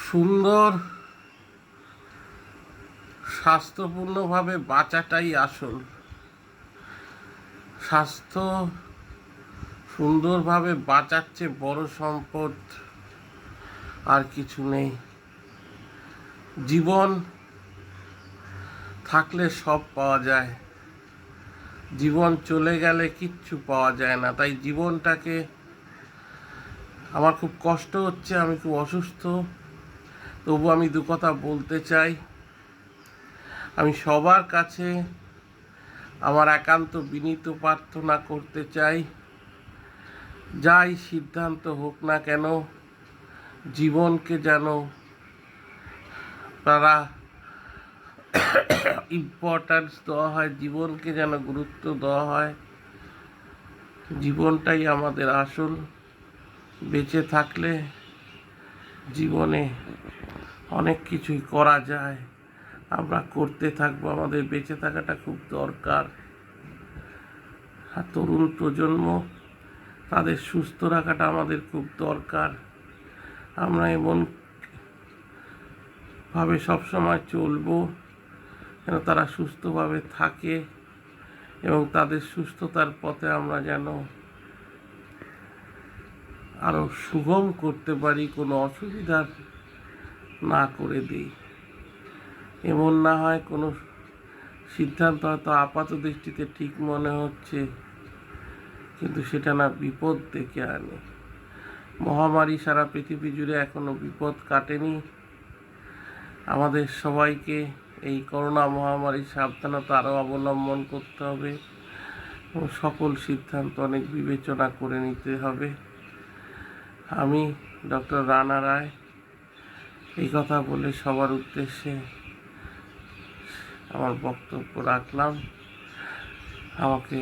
সুন্দর স্বাস্থ্যপূর্ণভাবে বাঁচাটাই আসল। স্বাস্থ্য সুন্দরভাবে বাঁচার চেয়ে বড় সম্পদ আর কিছু নেই। জীবন থাকলে সব পাওয়া যায়, জীবন চলে গেলে কিচ্ছু পাওয়া যায় না। তাই জীবনটাকে, আমার খুব কষ্ট হচ্ছে, আমি খুব অসুস্থ, তবু আমি দু কথা বলতে চাই। আমি সবার কাছে আমার একান্ত বিনীত প্রার্থনা করতে চাই, যাই সিদ্ধান্ত হোক না কেন, জীবনকে যেন তারা ইম্পর্ট্যান্স দেওয়া হয়, জীবনকে যেন গুরুত্ব দেওয়া হয়। জীবনটাই আমাদের আসল। বেঁচে থাকলে জীবনে অনেক কিছুই করা যায়, আমরা করতে থাকবো। আমাদের বেঁচে থাকাটা খুব দরকার। আর তরুণ প্রজন্ম, তাদের সুস্থ রাখাটা আমাদের খুব দরকার। আমরা এমন ভাবে সবসময় চলবো যেন তারা সুস্থভাবে থাকে এবং তাদের সুস্থতার পথে আমরা যেন আরও সুগম করতে পারি, কোনো অসুবিধা না করে দিই। এমন না হয় কোনো সিদ্ধান্ত হয়তো আপাত দৃষ্টিতে ঠিক মনে হচ্ছে, কিন্তু সেটা না বিপদ ডেকে আনে। মহামারী সারা পৃথিবী জুড়ে এখনো বিপদ কাটেনি। আমাদের সবাইকে এই করোনা মহামারীর সাবধানতা আরও অবলম্বন করতে হবে এবং সকল সিদ্ধান্ত অনেক বিবেচনা করে নিতে হবে। আমি ডক্টর রানা রায় এই কথা বলে সবার উদ্দেশ্যে আমার বক্তব্য রাখলাম। আমাকে